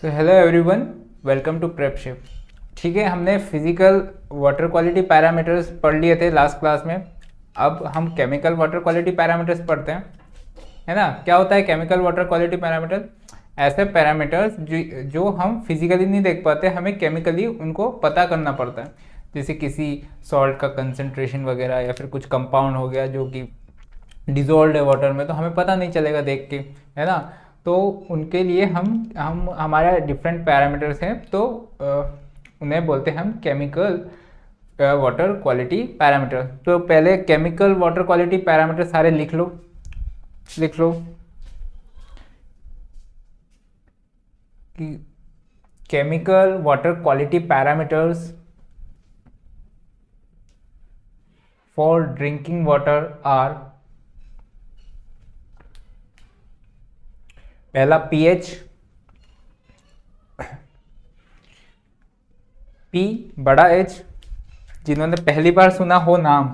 तो hello everyone, welcome to prep shape. ठीक है, हमने फिजिकल वाटर क्वालिटी पैरामीटर्स पढ़ लिए थे लास्ट क्लास में। अब हम केमिकल वाटर क्वालिटी पैरामीटर्स पढ़ते हैं, है ना। क्या होता है केमिकल वाटर क्वालिटी पैरामीटर? ऐसे पैरामीटर्स जो हम फिजिकली नहीं देख पाते, हमें केमिकली उनको पता करना पड़ता है। जैसे किसी सॉल्ट का कंसंट्रेशन वगैरह, या फिर कुछ कंपाउंड हो गया जो कि डिजोल्व है वाटर में, तो हमें पता नहीं चलेगा देख के, है ना। तो उनके लिए हम हमारे डिफरेंट पैरामीटर्स हैं, तो उन्हें बोलते हैं हम केमिकल वाटर क्वालिटी पैरामीटर। तो पहले केमिकल वाटर क्वालिटी पैरामीटर सारे लिख लो कि chemical water quality parameters for drinking water are: पहला पीएच, पी बड़ा एच। जिन्होंने पहली बार सुना हो नाम,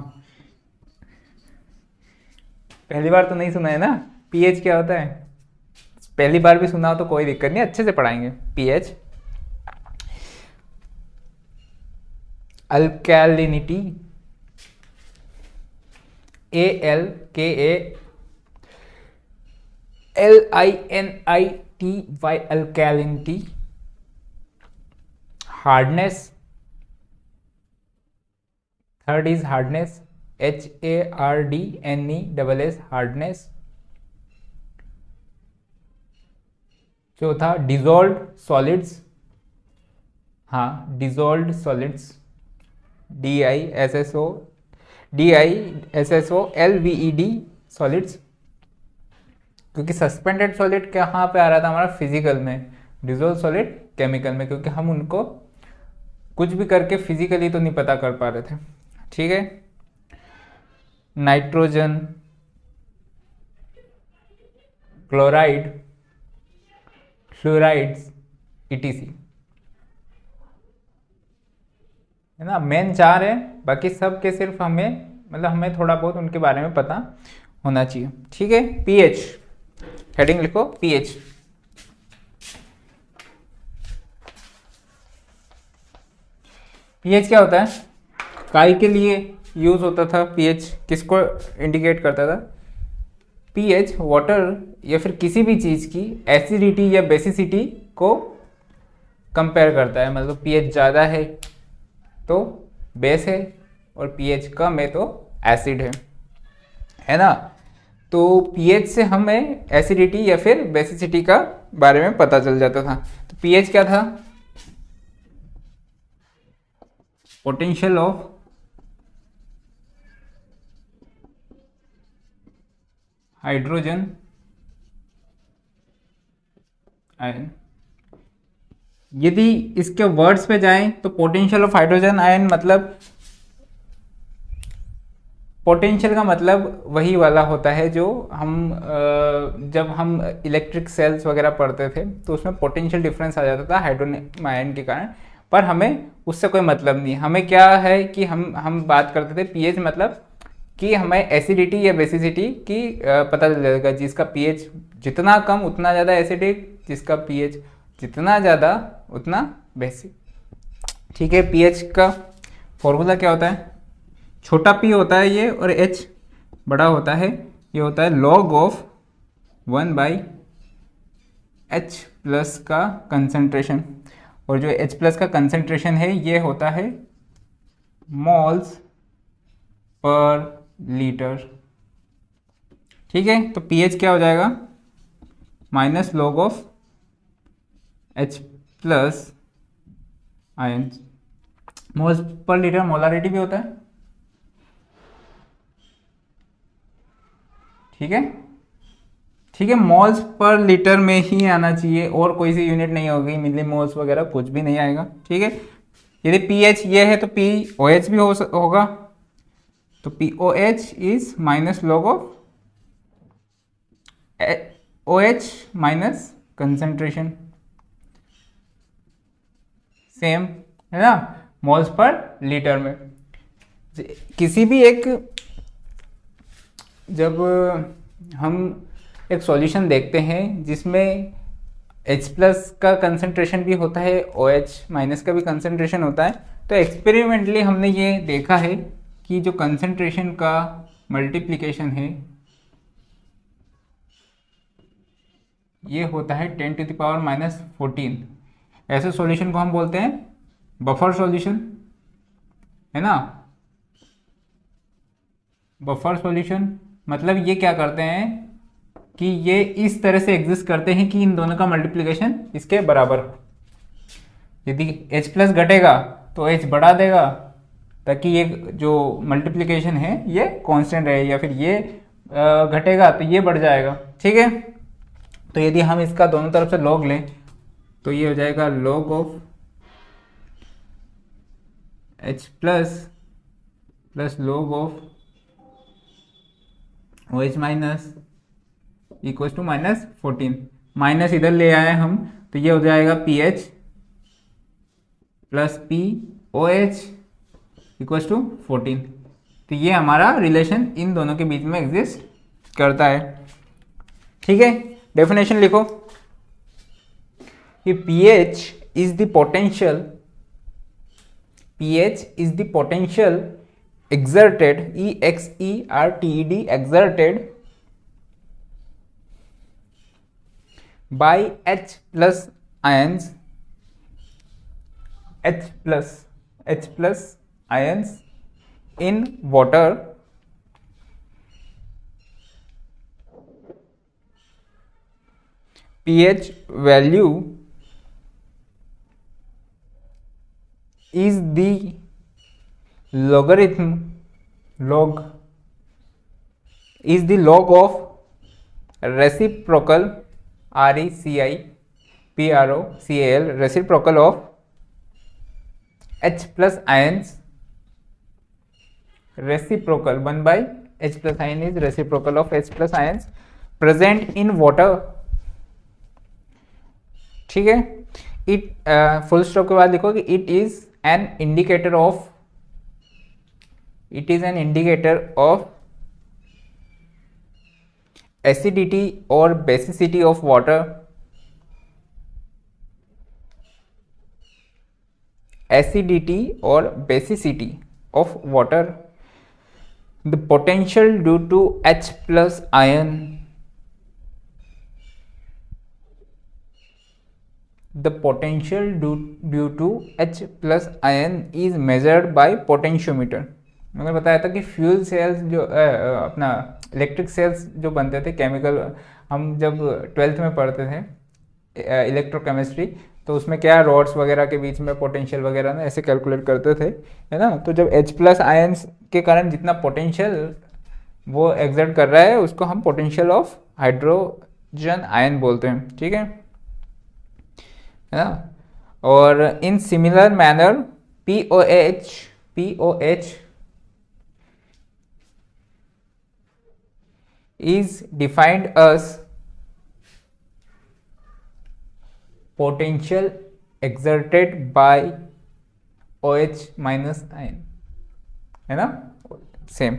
पहली बार तो नहीं सुना है ना पीएच क्या होता है। पहली बार भी सुना हो तो कोई दिक्कत नहीं, अच्छे से पढ़ाएंगे। PH alkalinity, ALKALINITY alkalinity. Hardness, third is hardness, HARDNESS hardness. चौथा डिजोल्व सॉलिड्स, हाँ डिजोल्व सॉलिड्स, DISSOLVED सॉलिड्स। क्योंकि सस्पेंडेड सॉलिड कहाँ पे आ रहा था हमारा फिजिकल में, डिजोल्व सॉलिड केमिकल में, क्योंकि हम उनको कुछ भी करके फिजिकली तो नहीं पता कर पा रहे थे। ठीक है, नाइट्रोजन, क्लोराइड, फ्लोराइड्स, ETC, है ना। मेन चार है, बाकी सब के सिर्फ हमें थोड़ा बहुत उनके बारे में पता होना चाहिए। ठीक है, पीएच हेडिंग लिखो, पीएच। पीएच क्या होता है? काय के लिए यूज होता था पीएच? किसको इंडिकेट करता था? पीएच वाटर या फिर किसी भी चीज़ की एसिडिटी या बेसिसिटी को कंपेयर करता है। मतलब पीएच ज़्यादा है तो बेस है, और पीएच कम है तो एसिड है ना। तो पीएच से हमें एसिडिटी या फिर बेसिसिटी का बारे में पता चल जाता था। तो पीएच क्या था? Potential of hydrogen ion. यदि इसके वर्ड्स पे जाएं तो पोटेंशियल ऑफ हाइड्रोजन आयन मतलब, पोटेंशियल का मतलब वही वाला होता है जो जब हम इलेक्ट्रिक सेल्स वगैरह पढ़ते थे तो उसमें पोटेंशियल डिफरेंस आ जाता था हाइड्रोजन आयन के कारण। पर हमें उससे कोई मतलब नहीं, हमें क्या है कि हम बात करते थे पीएच मतलब कि हमें एसिडिटी या बेसिसिटी की पता चल जाएगा। जिसका पीएच जितना कम उतना ज़्यादा एसिडिक, जिसका पीएच जितना ज़्यादा उतना बेसिक। ठीक है, पीएच का फॉर्मूला क्या होता है? छोटा p होता है ये, और h बड़ा होता है, ये होता है log ऑफ 1/h प्लस का कंसंट्रेशन। और जो h प्लस का कंसंट्रेशन है ये होता है मोल्स पर लीटर। ठीक है, तो pH क्या हो जाएगा? Minus log of h plus ion. Moles per litre molarity भी होता है। ठीक है, मोल्स पर लीटर में ही आना चाहिए, और कोई सी यूनिट नहीं होगी, मिली मोल्स वगैरह कुछ भी नहीं आएगा। ठीक है, यदि पीएच ये है तो POH भी होगा। तो POH is minus log of OH minus concentration, same है ना, मोल्स पर लीटर में। किसी भी एक, जब हम एक सॉल्यूशन देखते हैं जिसमें H प्लस का कंसंट्रेशन भी होता है, OH माइनस का भी कंसंट्रेशन होता है। तो एक्सपेरिमेंटली हमने ये देखा है कि जो कंसंट्रेशन का मल्टीप्लिकेशन है ये होता है 10⁻⁻14। ऐसे सॉल्यूशन को हम बोलते हैं बफर सॉल्यूशन, है ना। बफर सॉल्यूशन मतलब ये क्या करते हैं कि ये इस तरह से एग्जिस्ट करते हैं कि इन दोनों का मल्टीप्लिकेशन इसके बराबर हो। यदि H प्लस घटेगा तो H बढ़ा देगा ताकि ये जो मल्टीप्लिकेशन है ये कांस्टेंट रहे, या फिर ये घटेगा तो ये बढ़ जाएगा, ठीक है। तो यदि हम इसका दोनों तरफ से लॉग लें तो ये हो जाएगा log of H plus plus log of OH minus equal to -14। Minus इधर ले आए हम तो ये हो जाएगा PH plus POH equal to 14। तो ये हमारा रिलेशन इन दोनों के बीच में एग्जिस्ट करता है, ठीक है। डेफिनेशन लिखो कि pH is the potential exerted exerted by H plus ions in water pH value is the log of reciprocal reciprocal of H plus ions, reciprocal 1 by H plus ion is reciprocal of H plus ions present in water, ठीक है। It full stop के बाद लिखो कि it is an indicator of acidity और basicity of water, the potential due to H plus ion, the potential due to H plus ion is measured by potentiometer। मैंने बताया था कि फ्यूल सेल्स जो अपना इलेक्ट्रिक सेल्स जो बनते थे केमिकल, हम जब 12th में पढ़ते थे इलेक्ट्रोकेमिस्ट्री, तो उसमें क्या रॉड्स वगैरह के बीच में पोटेंशियल वगैरह ना ऐसे कैलकुलेट करते थे, है ना। तो जब H प्लस आयन्स के कारण जितना पोटेंशियल वो एग्जर्ट कर रहा है उसको हम पोटेंशियल ऑफ हाइड्रोजन आयन बोलते हैं, ठीक है ना। और in similar manner POH is defined as potential exerted by OH minus ion, है ना। सेम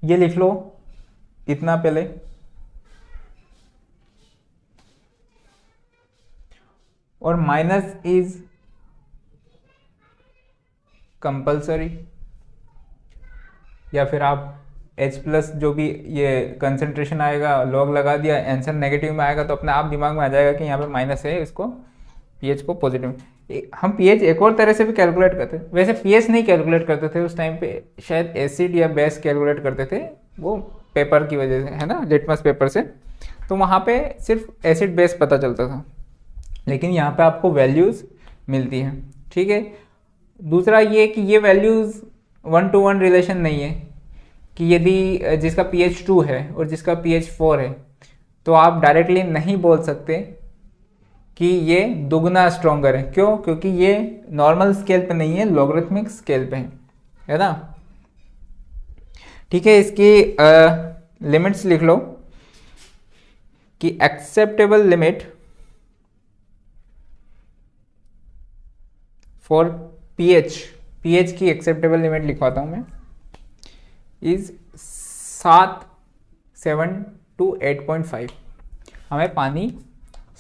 ये लिख लो इतना पहले। और माइनस इज कंपल्सरी, या फिर आप H प्लस जो भी ये कंसंट्रेशन आएगा लॉग लगा दिया, आंसर नेगेटिव में आएगा तो अपने आप दिमाग में आ जाएगा कि यहाँ पे माइनस है, इसको pH को पॉजिटिव। हम pH एक और तरह से भी कैलकुलेट करते थे, वैसे pH नहीं कैलकुलेट करते थे उस टाइम पे, शायद एसिड या बेस कैलकुलेट करते थे वो पेपर की वजह से, है ना, लिटमस पेपर से। तो वहाँ पे सिर्फ एसिड बेस पता चलता था, लेकिन यहाँ पे आपको वैल्यूज़ मिलती हैं, ठीक है। दूसरा ये कि ये वैल्यूज़ 1 to 1 रिलेशन नहीं है कि यदि जिसका pH 2 है और जिसका pH 4 है तो आप डायरेक्टली नहीं बोल सकते कि ये दुगना स्ट्रॉन्गर है। क्यों? क्योंकि ये नॉर्मल स्केल पे नहीं है, लॉगरिथमिक स्केल पे है ना, ठीक है। इसकी लिमिट्स लिख लो कि एक्सेप्टेबल लिमिट फॉर pH की एक्सेप्टेबल लिमिट लिखवाता हूं मैं, इज 7 to 8.5। हमें पानी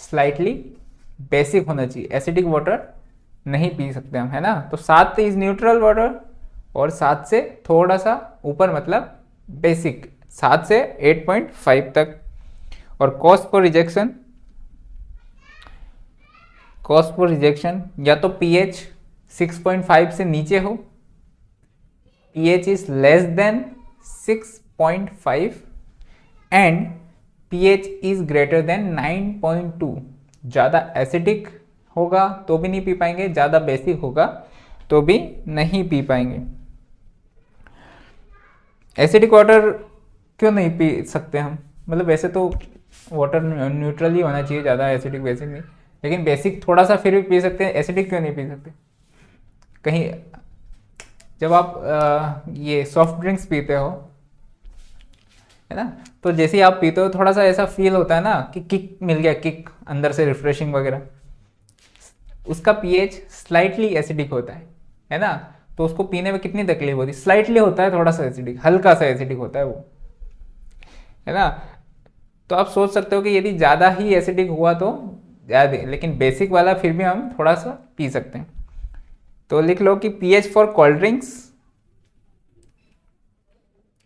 स्लाइटली बेसिक होना चाहिए, एसिडिक वाटर नहीं पी सकते हम, है ना। तो 7 इज न्यूट्रल वाटर और 7 से थोड़ा सा ऊपर मतलब बेसिक, 7 से 8.5 तक। और cost for rejection, cost for rejection या तो पीएच 6.5 से नीचे हो, pH is less than 6.5 and pH is greater than 9.2। ज़्यादा एसिडिक होगा तो भी नहीं पी पाएंगे, ज़्यादा बेसिक होगा तो भी नहीं पी पाएंगे। एसिडिक वाटर क्यों नहीं पी सकते हम, मतलब वैसे तो वाटर न्यूट्रल ही होना चाहिए, ज़्यादा एसिडिक बेसिक नहीं, लेकिन बेसिक थोड़ा सा फिर भी पी सकते हैं, एसिडिक क्यों नहीं पी सकते। कहीं जब आप ये सॉफ्ट ड्रिंक्स पीते हो, है ना, तो जैसे ही आप पीते हो थोड़ा सा ऐसा फील होता है ना कि किक मिल गया, किक अंदर से रिफ्रेशिंग वगैरह, उसका पीएच स्लाइटली एसिडिक होता है ना। तो उसको पीने में कितनी तकलीफ होती है, स्लाइटली होता है, थोड़ा सा एसिडिक, हल्का सा एसिडिक होता है वो, है ना। तो आप सोच सकते हो कि यदि ज़्यादा ही एसिडिक हुआ तो ज़्यादा, लेकिन बेसिक वाला फिर भी हम थोड़ा सा पी सकते हैं। तो लिख लो कि pH for cold drinks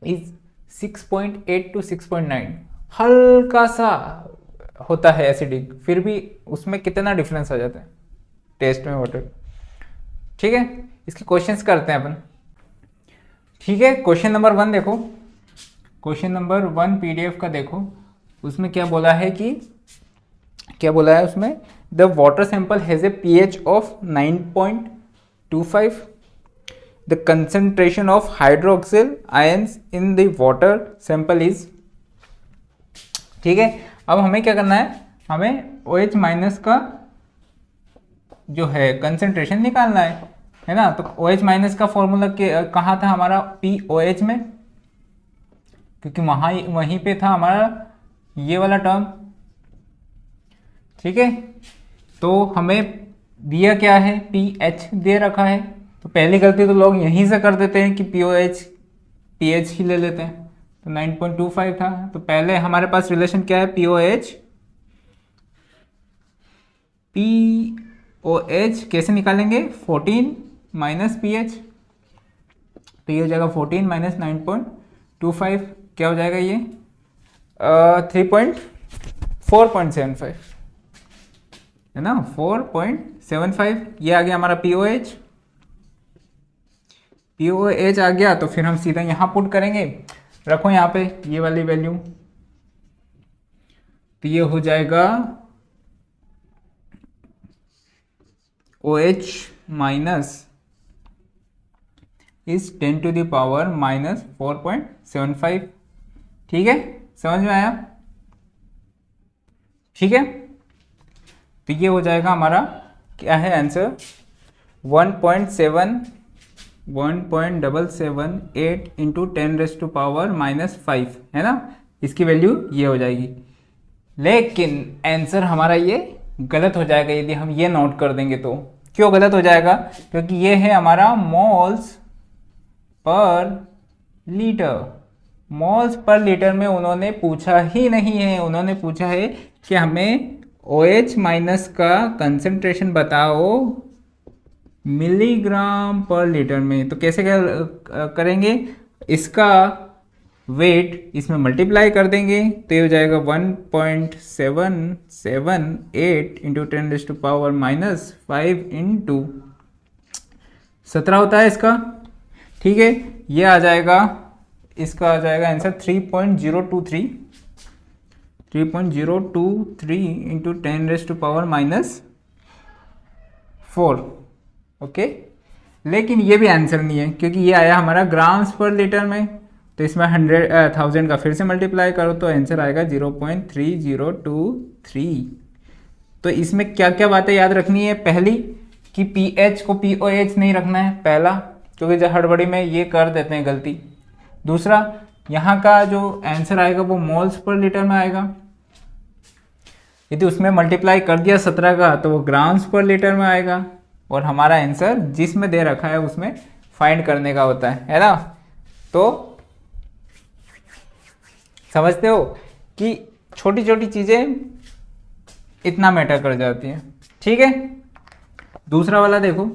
is 6.8 to 6.9, हल्का सा होता है एसिडिक, फिर भी उसमें कितना डिफरेंस आ जाता है टेस्ट में वाटर। ठीक है, इसके क्वेश्चंस करते हैं अपन। ठीक है, क्वेश्चन नंबर 1 देखो, क्वेश्चन नंबर 1 पीडीएफ का देखो, उसमें क्या बोला है कि, क्या बोला है उसमें, the water sample has a pH of 9.25, the concentration of hydroxyl ions in the water sample is। ठीक है, अब हमें क्या करना है, हमें OH माइनस का जो है कंसेंट्रेशन निकालना है ना। तो OH माइनस का फॉर्मूला कहाँ था हमारा, POH में, क्योंकि वहीं पे था हमारा ये वाला टर्म। ठीक है, तो हमें दिया क्या है, pH दे रखा है, तो पहली गलती तो लोग यहीं से कर देते हैं कि pH ही ले लेते हैं। तो 9.25 था, तो पहले हमारे पास रिलेशन क्या है, POH कैसे निकालेंगे, 14 माइनस pH, तो ये हो जाएगा 14 माइनस 9.25, क्या हो जाएगा ये 4.75, है ना, 4.75, ये आ गया हमारा POH आ गया। तो फिर हम सीधा यहाँ पुट करेंगे, रखो यहाँ पे ये वाली वैल्यू, तो ये हो जाएगा OH minus is 10 to the power minus 4.75। ठीक है, समझ में आया। ठीक है, तो ये हो जाएगा हमारा क्या है आंसर, 1.778 इंटू 10⁻⁵ है ना, इसकी वैल्यू ये हो जाएगी। लेकिन आंसर हमारा ये गलत हो जाएगा यदि हम ये नोट कर देंगे। तो क्यों गलत हो जाएगा, क्योंकि ये है हमारा moles per litre. Moles per litre में उन्होंने पूछा ही नहीं है, उन्होंने पूछा है कि हमें OH माइनस का कंसंट्रेशन बताओ मिलीग्राम पर लीटर में। तो कैसे करेंगे, इसका वेट इसमें मल्टीप्लाई कर देंगे, तो ये हो जाएगा 1.778 इंटू 10⁻⁻5 इंटू 17 होता है इसका। ठीक है, ये आ जाएगा, इसका आ जाएगा आंसर 3.023 इंटू 10⁻⁴। ओके, लेकिन ये भी आंसर नहीं है, क्योंकि ये आया हमारा ग्राम्स पर लीटर में, तो इसमें 1000 का फिर से मल्टीप्लाई करो तो आंसर आएगा 0.3023। तो इसमें क्या क्या बातें याद रखनी है, पहली कि पीएच को POH नहीं रखना है, पहला, क्योंकि जब हड़बड़ी में ये कर देते हैं गलती। दूसरा, यहाँ का जो आंसर आएगा वो मोल्स पर लीटर में आएगा, यदि उसमें मल्टीप्लाई कर दिया 17 का तो वो ग्राम्स पर लीटर में आएगा, और हमारा आंसर जिसमें दे रखा है उसमें फाइंड करने का होता है ना। तो समझते हो कि छोटी छोटी चीज़ें इतना मैटर कर जाती है। ठीक है, दूसरा वाला देखो,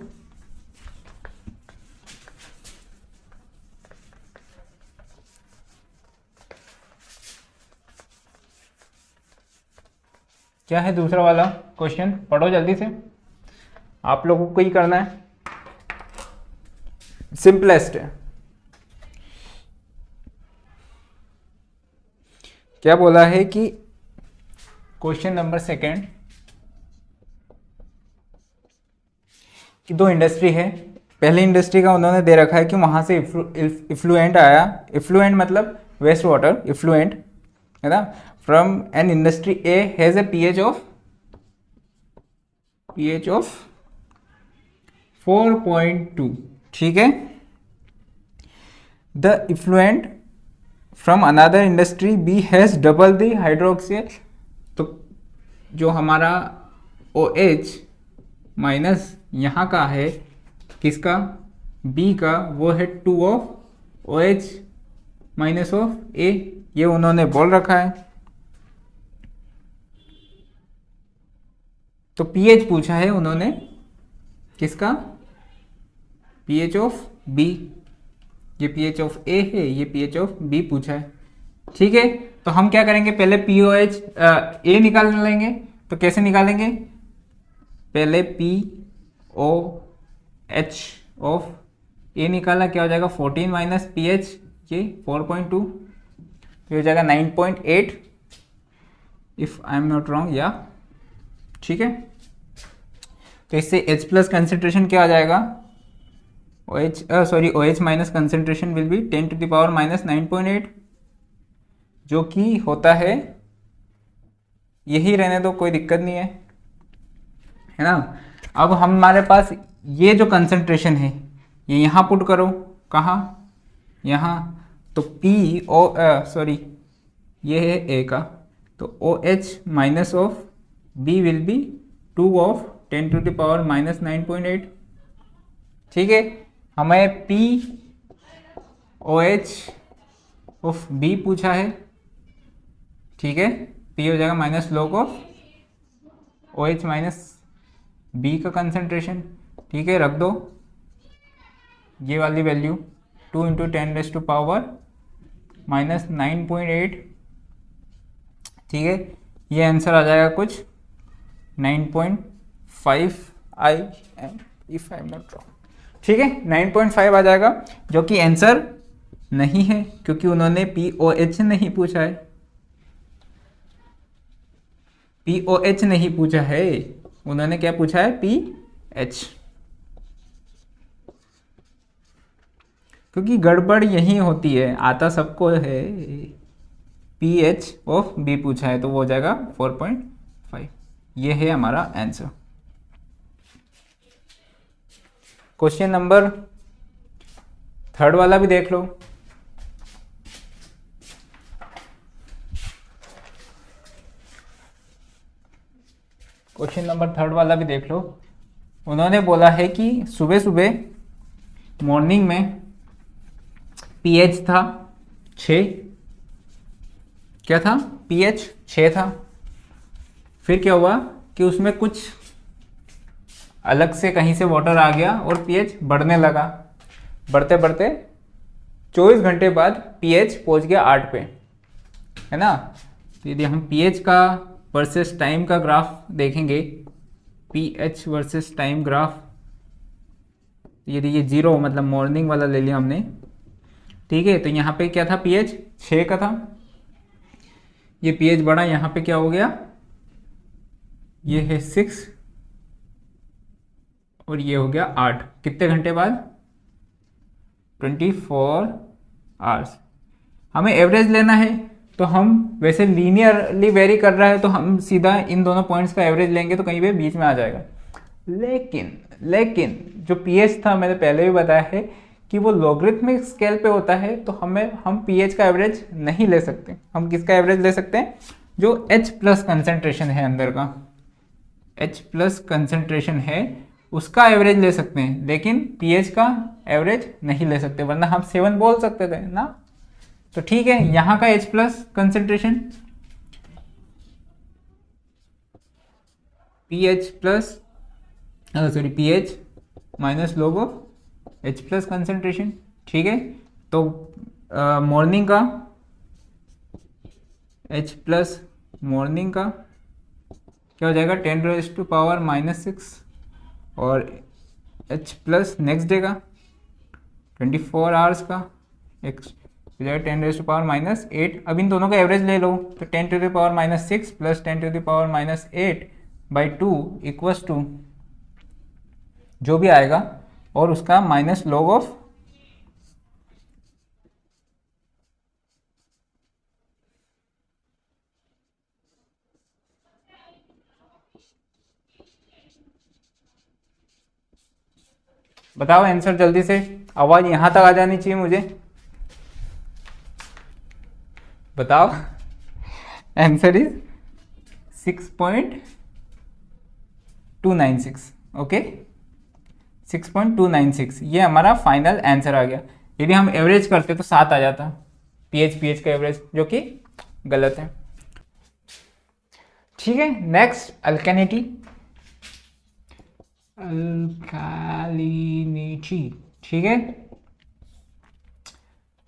क्या है दूसरा वाला क्वेश्चन, पढ़ो जल्दी से, आप लोगों को ही करना है, सिंपलेस्ट है। क्या बोला है कि क्वेश्चन नंबर सेकेंड कि दो इंडस्ट्री है, पहली इंडस्ट्री का उन्होंने दे रखा है कि वहां से इफ्लुएंट आया, इफ्लुएंट मतलब वेस्ट वाटर, इफ्लुएंट है ना, from an industry A has a pH of 4.2। ठीक है, the effluent from another industry B has double the hydroxyl, तो जो हमारा OH माइनस यहाँ का है, किसका, B का, वो है 2 of OH minus of A, ये उन्होंने बोल रखा है। तो pH पूछा है उन्होंने, किसका, pH ऑफ B, ये pH ऑफ A है, ये pH ऑफ B पूछा है। ठीक है, तो हम क्या करेंगे, पहले POH A निकाल लेंगे। तो कैसे निकालेंगे, पहले POH ऑफ A निकाला, क्या हो जाएगा 14 माइनस pH, ये 4.2, तो हो जाएगा 9.8 if I am not wrong, या ठीक है। तो इससे H प्लस कंसेंट्रेशन क्या आ जाएगा, OH minus concentration will be 10 to the power minus 9.8, जो कि होता है, यही रहने दो, कोई दिक्कत नहीं है ना। अब हमारे पास ये जो कंसेंट्रेशन है, ये यहाँ पुट करो, कहाँ, यहाँ, तो ये है A का, तो OH minus of B will be 2 of 10 to the power minus 9.8। ठीक है, हमें POH ऑफ B पूछा है। ठीक है, P हो जाएगा minus log of OH minus B का कंसेंट्रेशन। ठीक है, रख दो ये वाली value, 2 into 10 raise to power minus 9.8। ठीक है, ये आंसर आ जाएगा कुछ 9.5 if I am not wrong. ठीक है, 9.5 आ जाएगा, जो कि आंसर नहीं है, क्योंकि उन्होंने POH नहीं पूछा है, POH नहीं पूछा है, उन्होंने क्या पूछा है, PH। क्योंकि गड़बड़ यही होती है, आता सबको है, PH ऑफ B पूछा है, तो वो हो जाएगा 4.5। ये है हमारा आंसर। क्वेश्चन नंबर थर्ड वाला भी देख लो। क्वेश्चन नंबर थर्ड वाला भी देख लो। उन्होंने बोला है कि सुबह सुबह मॉर्निंग में pH था 6, क्या था, pH 6 था। फिर क्या हुआ कि उसमें कुछ अलग से कहीं से वाटर आ गया और pH बढ़ने लगा, बढ़ते बढ़ते 24 घंटे बाद pH पहुंच गया 8 पे, है ना। तो यदि हम pH का वर्सेस टाइम का ग्राफ देखेंगे, pH वर्सेस टाइम ग्राफ, यदि ये 0 मतलब मॉर्निंग वाला ले लिया हमने, ठीक है, तो यहाँ पे क्या था, pH 6 का था, ये pH बढ़ा, यहाँ पे क्या हो गया, ये है 6 और ये हो गया 8। कितने घंटे बाद, 24 आवर्स। हमें एवरेज लेना है, तो हम वैसे लीनियरली वेरी कर रहा है, तो हम सीधा इन दोनों पॉइंट्स का एवरेज लेंगे तो कहीं पे बीच में आ जाएगा। लेकिन जो pH था, मैंने पहले भी बताया है कि वो लॉगरिथमिक स्केल पे होता है, तो हम pH का एवरेज नहीं ले सकते। हम किसका एवरेज ले सकते हैं, जो H प्लस कंसेंट्रेशन है अंदर का, H प्लस कंसेंट्रेशन है, उसका एवरेज ले सकते हैं, लेकिन pH का एवरेज नहीं ले सकते, वरना हम 7 बोल सकते थे ना। तो ठीक है, यहाँ का H plus concentration P H plus sorry P H minus log of H plus concentration. ठीक है, तो मॉर्निंग का एच प्लस मॉर्निंग का क्या हो जाएगा 10⁻⁻⁶, और एच प्लस नेक्स्ट डे का 24 आवर्स का एक हो जाएगा 10⁻⁻8। अब इन दोनों का एवरेज ले लो तो 10⁻⁻6 प्लस 10⁻⁻8/2 इक्वस टू जो भी आएगा, और उसका माइनस log ऑफ बताओ आंसर जल्दी से, आवाज यहां तक आ जानी चाहिए मुझे, बताओ। Answer is 6.296। ओके, 6.296 ये हमारा फाइनल आंसर आ गया। यदि हम एवरेज करते तो 7 आ जाता पीएच का एवरेज, जो कि गलत है। ठीक है, नेक्स्ट अल्केनिटी। अल्कालिनिटी, ठीक है,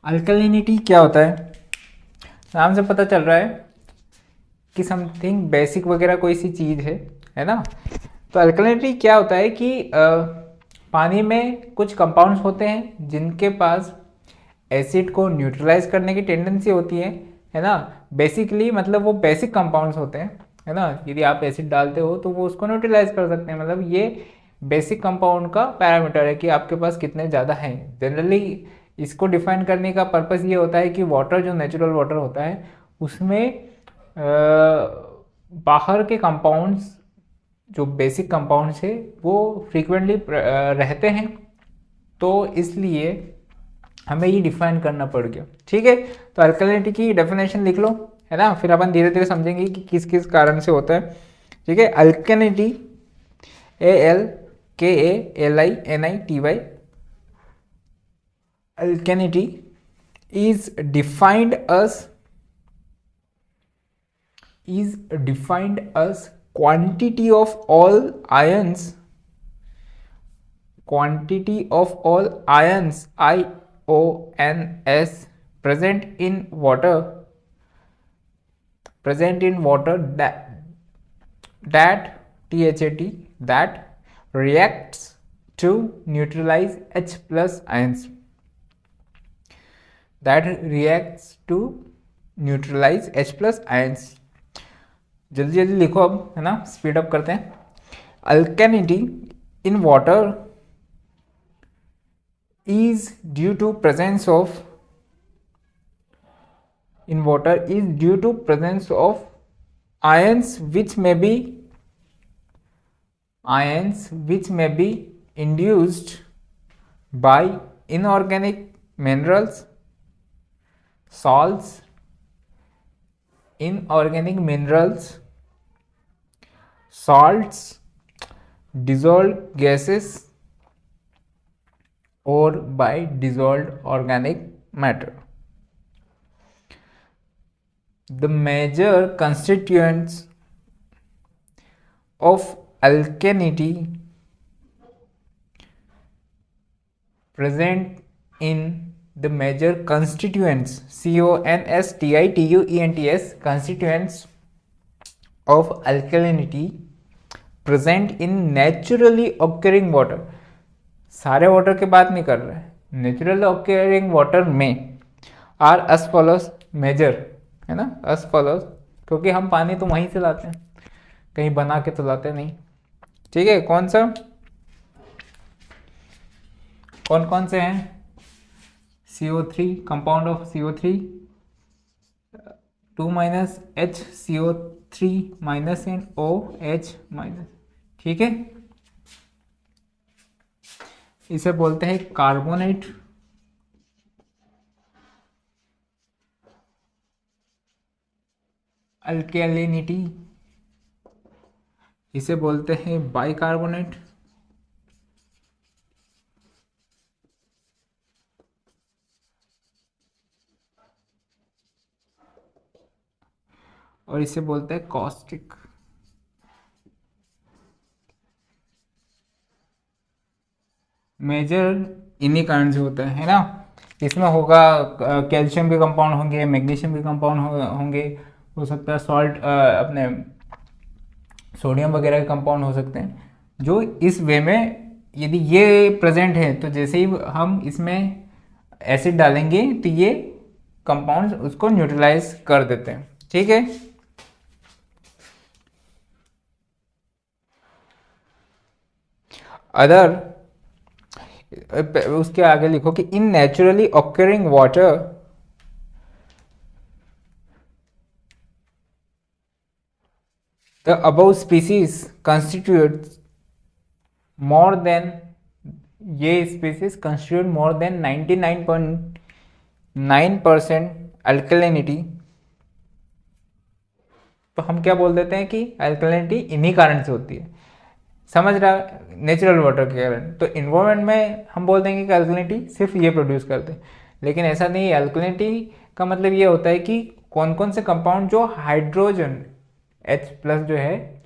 अल्कालिनिटी क्या होता है? नाम से पता चल रहा है कि समथिंग बेसिक वगैरह कोई सी चीज़ है ना। तो अल्कालिनिटी क्या होता है कि पानी में कुछ कंपाउंड्स होते हैं जिनके पास एसिड को न्यूट्रलाइज करने की टेंडेंसी होती है ना। बेसिकली मतलब वो बेसिक कंपाउंड्स होते हैं, है ना। यदि आप एसिड डालते हो तो वो उसको न्यूट्रलाइज कर सकते हैं। मतलब ये बेसिक कंपाउंड का पैरामीटर है कि आपके पास कितने ज़्यादा हैं। जनरली इसको डिफाइन करने का पर्पस ये होता है कि वाटर जो नेचुरल वाटर होता है उसमें बाहर के कंपाउंड्स जो बेसिक कंपाउंड्स है वो फ्रीक्वेंटली रहते हैं, तो इसलिए हमें ये डिफाइन करना पड़ गया। ठीक है, तो अल्कलिनिटी की डेफिनेशन लिख लो, है ना, फिर अपन धीरे धीरे समझेंगे कि किस किस कारण से होता है। ठीक है, alkalinity ALKALINITY alkalinity is defined as quantity of all ions IONS present in water that THAT that reacts to neutralize H plus ions, जल्दी जल्दी लिखो अब, है ना, स्पीड अप करते हैं। Alkalinity in water is due to presence of ions which may be induced by inorganic minerals, salts, dissolved gases, or by dissolved organic matter. The major constituents of alkalinity present in the major constituents constituents of alkalinity present in naturally occurring water। सारे water की बात नहीं कर रहे हैं, natural occurring water में R S follows major, है ना, एस फॉलोस, क्योंकि हम पानी तो वहीं से लाते हैं, कहीं बना के तो लाते नहीं। ठीक है, कौन कौन से हैं? CO3 compound of CO3 2 HCO3- and OH-। ठीक है, इसे बोलते हैं कार्बोनेट। अल्कैलिनिटी इसे बोलते हैं बाइकार्बोनेट। और इसे बोलते हैं कॉस्टिक। मेजर इन्हीं कारण से होता है ना। इसमें होगा कैल्शियम के कंपाउंड होंगे, मैग्नीशियम के कंपाउंड होंगे, हो सकता है सॉल्ट अपने सोडियम वगैरह के कंपाउंड हो सकते हैं, जो इस वे में यदि ये प्रेजेंट है तो जैसे ही हम इसमें एसिड डालेंगे तो ये कंपाउंड्स उसको न्यूट्रलाइज कर देते हैं। ठीक है, अदर उसके आगे लिखो कि in naturally occurring water the above species constitutes more than ये species constitute more than 99.9% alkalinity. तो हम क्या बोल देते हैं कि अल्कलिनिटी इन्हीं कारण से होती है, समझ रहा, नेचुरल वाटर के कारण। तो इन्वायरमेंट में हम बोल देंगे कि अल्कलिनिटी सिर्फ ये प्रोड्यूस करते हैं, लेकिन ऐसा नहीं है। अल्कलिनिटी का मतलब ये होता है कि कौन कौन से कंपाउंड जो हाइड्रोजन H+ जो है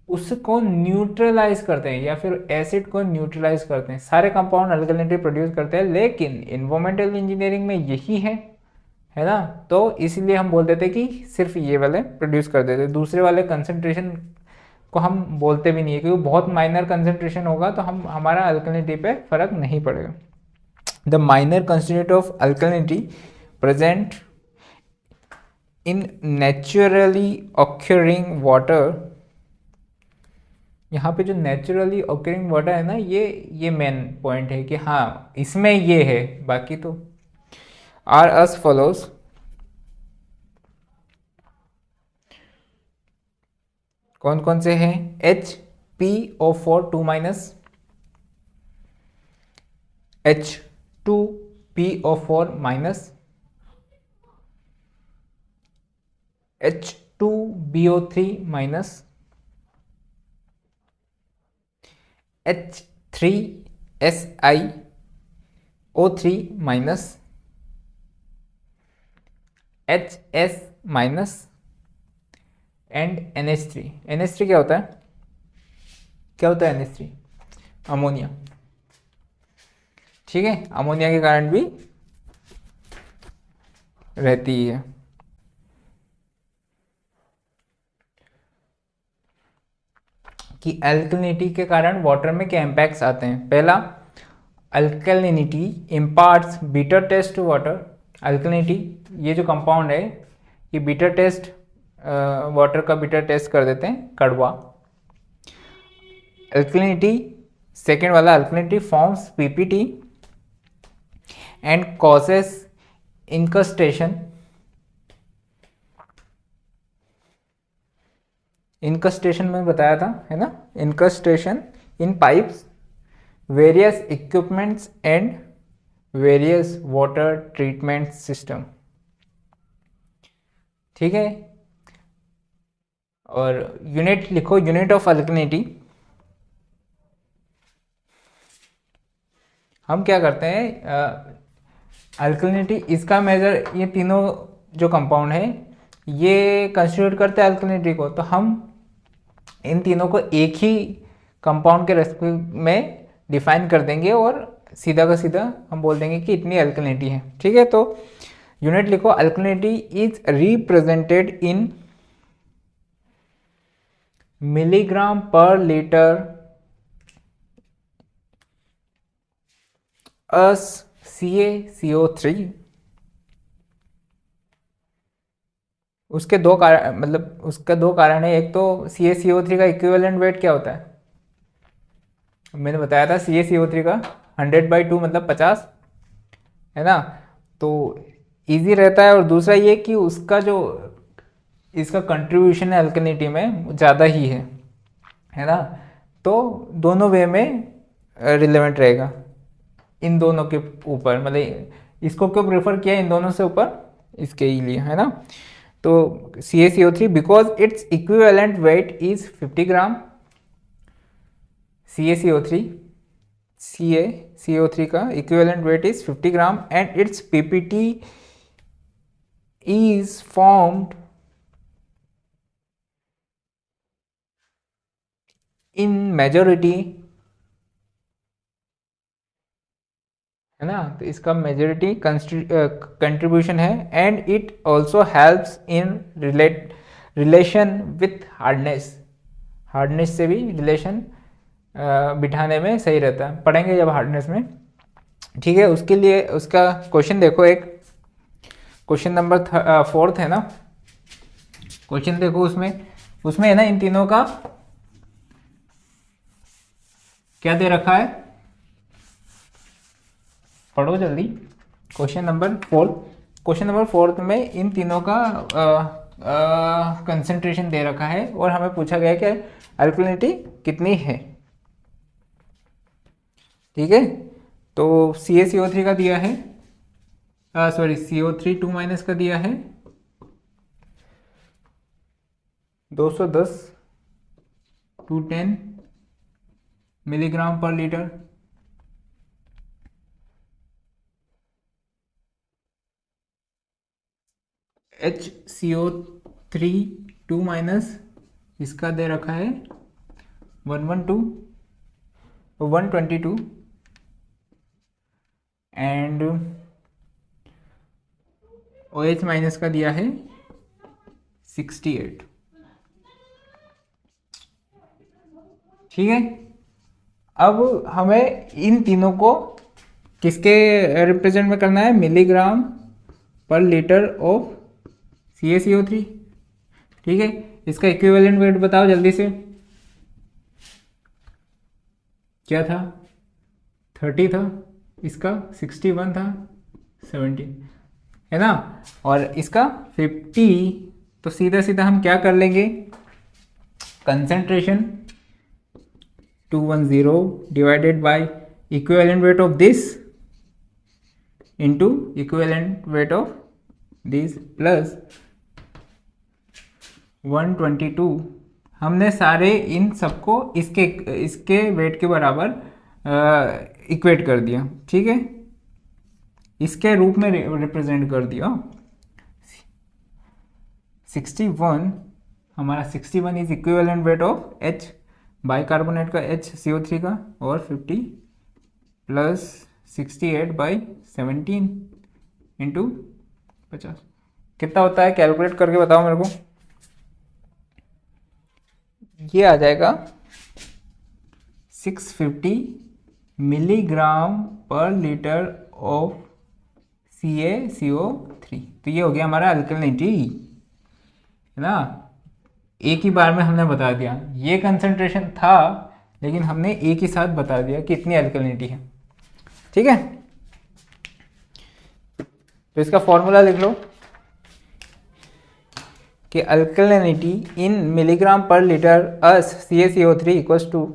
उसको न्यूट्रलाइज करते हैं या फिर एसिड को न्यूट्रलाइज करते हैं, सारे कंपाउंड अल्कलिनिटी प्रोड्यूस करते हैं, लेकिन इन्वायरमेंटल इंजीनियरिंग में यही है ना। तो इसीलिए हम बोल देते कि सिर्फ ये वाले प्रोड्यूस कर देते, दूसरे वाले कंसंट्रेशन को हम बोलते भी नहीं है, क्योंकि बहुत माइनर कंसंट्रेशन होगा तो हमारा अल्कलिनिटी पे फर्क नहीं पड़ेगा। The minor constituent of alkalinity present in naturally occurring water, यहाँ पे जो नेचुरली ऑकरिंग वाटर है ना, ये मेन पॉइंट है कि हाँ इसमें ये है, बाकी तो आर अस फॉलोज। कौन कौन से हैं? HPO4 2-, H2PO4-, H2BO3-, H3SiO3-, HS- and NH3। NH3 क्या होता है? क्या होता है NH3? अमोनिया। ठीक है, अमोनिया के कारण भी रहती है। कि अल्कलिनिटी के कारण वाटर में क्या इम्पैक्ट्स आते हैं। पहला, alkalinity imparts bitter taste to water. Alkalinity, ये जो कंपाउंड है ये बीटर टेस्ट, वाटर का बीटर टेस्ट कर देते हैं, कड़वा। अल्कलिनिटी, सेकेंड वाला, alkalinity forms PPT and causes incrustation. Incrustation में बताया था, है ना, incrustation in pipes, various equipments and various water treatment system. ठीक है, और यूनिट लिखो, यूनिट ऑफ अल्कलिनिटी। हम क्या करते हैं, अल्कलिनिटी इसका मेजर, ये तीनों जो कंपाउंड है ये कंस्टिट्यूट करते हैं अल्कलिनिटी को, तो हम इन तीनों को एक ही कंपाउंड के रेस्पेक्ट में डिफाइन कर देंगे और सीधा का सीधा हम बोल देंगे कि इतनी अल्कलिनिटी है। ठीक है, तो यूनिट लिखो, alkalinity is represented in milligram per litre CaCO3। उसके दो कारण, मतलब उसका दो कारण है। एक तो CaCO3 का इक्विवेलेंट वेट क्या होता है, मैंने बताया था CaCO3 का 100/2 मतलब 50, है ना, तो इजी रहता है। और दूसरा ये कि उसका जो इसका कंट्रीब्यूशन है अल्कलिनिटी में ज़्यादा ही है ना, तो दोनों वे में रिलेवेंट रहेगा इन दोनों के ऊपर। मतलब इसको क्यों प्रेफर किया इन दोनों से ऊपर, इसके ही लिए, है ना। तो CaCO3 because its equivalent weight is 50 gram. CaCO3 का equivalent weight is 50 gram and it's PPT is formed in majority है ना। तो इसका मेजॉरिटी कंट्रीब्यूशन है and it also helps in relation with hardness. Hardness से भी रिलेशन बिठाने में सही रहता है, पढ़ेंगे जब हार्डनेस में। ठीक है, उसके लिए उसका क्वेश्चन देखो, एक क्वेश्चन नंबर 4 है ना। क्वेश्चन देखो, उसमें उसमें है ना इन तीनों का क्या दे रखा है, पढ़ो जल्दी। क्वेश्चन नंबर 4, क्वेश्चन नंबर 4 में इन तीनों का कंसंट्रेशन दे रखा है और हमें पूछा गया कि अल्कलिनिटी कितनी है। ठीक है, तो CaCO3 का दिया है, सॉरी CO3 2- का दिया है 210 to 10 milligram per litre. HCO3 2- इसका दे रखा है 122 एंड OH- का दिया है 68। ठीक है, अब हमें इन तीनों को किसके रिप्रेजेंट में करना है, milligram per litre of CaCO3। ठीक है, इसका इक्विवेलेंट वेट बताओ जल्दी से, क्या था, 30 था, इसका 61 था, 17 है ना, और इसका 50। तो सीधा सीधा हम क्या कर लेंगे, concentration 210 divided by equivalent weight of this into equivalent weight of this plus 122। हमने सारे इन सबको इसके इसके वेट के बराबर इक्वेट कर दिया। ठीक है, इसके रूप में रिप्रेजेंट कर दिया। 61 हमारा 61 is equivalent weight of H bicarbonate का HCO3 का, और 50 प्लस 68/17 इंटू 50 कितना होता है, कैलकुलेट करके बताओ मेरे को। ये आ जाएगा 650 milligram per litre of CaCO3। तो ये हो गया हमारा अल्कलिनिटी, है ना। एक ही बार में हमने बता दिया, ये कंसंट्रेशन था लेकिन हमने एक ही साथ बता दिया कि इतनी अल्कलिनिटी है। ठीक है, तो इसका फॉर्मूला लिख लो कि alkalinity in milligram per litre as CaCO3 equals to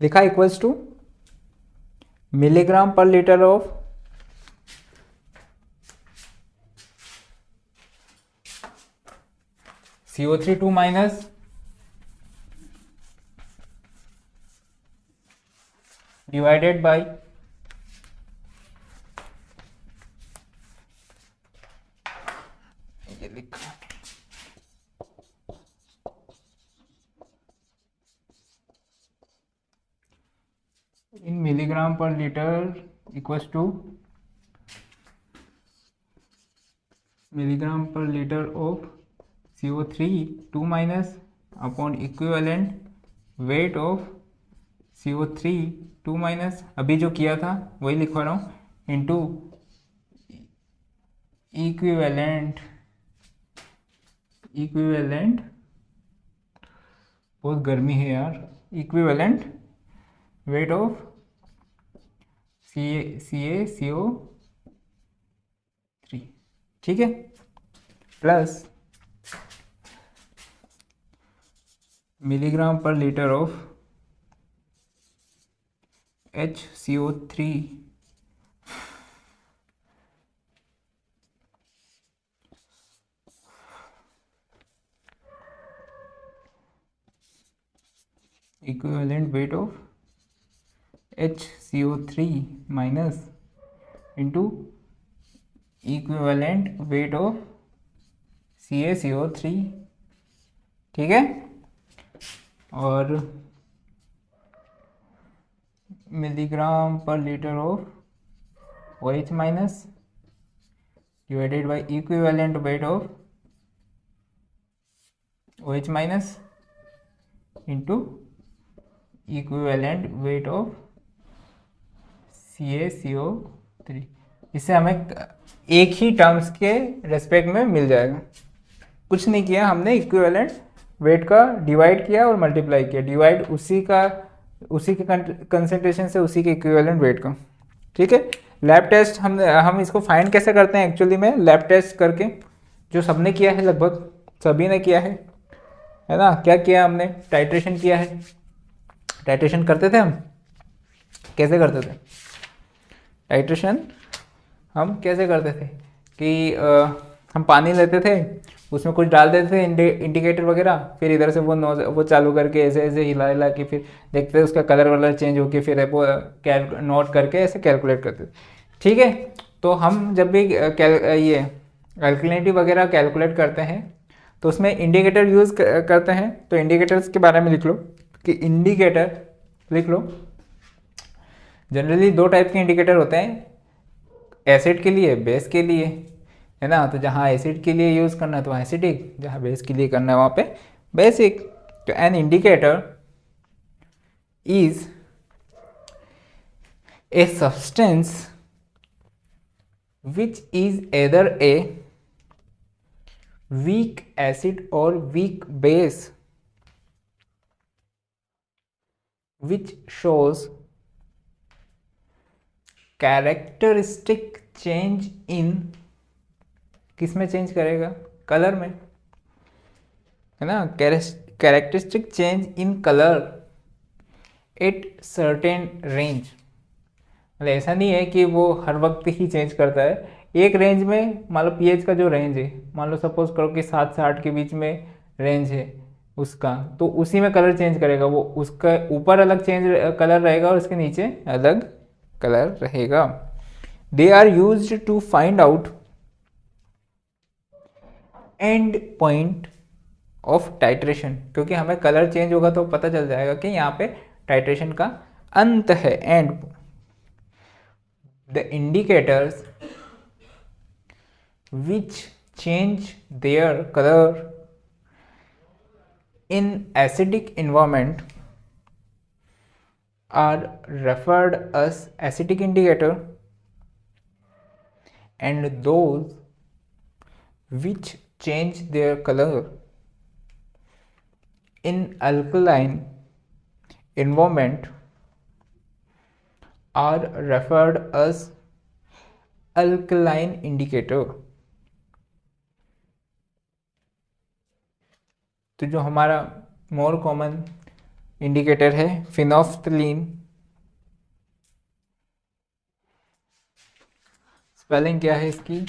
लिखा, equals to milligram per litre of CO3 2- divided by ये लिखा in milligram per litre equals to milligram per litre of CO3 2- upon equivalent weight of CO3 2- अभी जो किया था वही लिखवा रहा हूँ, इंटू इक्विवेलेंट बहुत गर्मी है यार, इक्विवेलेंट वेट ऑफ CaCO3। ठीक है, plus milligram per litre of HCO3 equivalent weight of HCO3 minus into equivalent weight of CaCO3, ठीक है, और milligram per litre of OH minus divided by equivalent weight of OH minus into equivalent weight of CaCO3। इससे हमें एक ही terms के respect में मिल जाएगा। कुछ नहीं किया हमने, इक्विवेलेंट वेट का डिवाइड किया और मल्टीप्लाई किया, डिवाइड उसी के कंसेंट्रेशन से उसी के इक्विवेलेंट वेट का, ठीक है। लैब टेस्ट हम इसको फाइंड कैसे करते हैं एक्चुअली में, लैब टेस्ट करके, जो सबने किया है, लगभग सभी ने किया है ना। क्या किया हमने, टाइट्रेशन किया है। टाइट्रेशन करते थे हम, कैसे करते थे टाइट्रेशन, हम कैसे करते थे कि हम पानी लेते थे, उसमें कुछ डाल देते थे इंडिकेटर वगैरह, फिर इधर से वो चालू करके ऐसे ऐसे हिला के फिर देखते थे उसका कलर चेंज होके, फिर वो नोट करके ऐसे कैलकुलेट करते थे, ठीक है। तो हम जब भी ये अल्कलिनिटी वगैरह कैलकुलेट करते हैं तो उसमें इंडिकेटर यूज़ करते हैं। तो इंडिकेटर्स के बारे में लिख लो कि इंडिकेटर लिख लो, जनरली दो टाइप के इंडिकेटर होते हैं, एसिड के लिए, बेस के लिए, है ना। तो जहाँ एसिड के लिए यूज़ करना है तो वहाँ एसिडिक, जहाँ बेस के लिए करना है वहाँ पे बेसिक। तो an indicator is a substance which is either a weak acid or weak base which shows characteristic change in, किस में चेंज करेगा, कलर में, है ना। Characteristic change in colour at certain range, मतलब ऐसा नहीं है कि वो हर वक्त ही चेंज करता है, एक रेंज में। मान लो पीएच का जो रेंज है, मान लो सपोज करो कि 7 से 8 के बीच में रेंज है उसका, तो उसी में कलर चेंज करेगा वो, उसका ऊपर अलग कलर रहेगा और उसके नीचे अलग कलर रहेगा। They are used to find out end point of titration, क्योंकि हमें कलर चेंज होगा तो पता चल जाएगा कि यहाँ पे टाइट्रेशन का अंत है, and the indicators which change their color in acidic environment are referred as acidic indicator, and those which change their color in alkaline environment are referred as alkaline indicator। तो जो हमारा मोर कॉमन इंडिकेटर है phenolphthalein, spelling क्या है इसकी,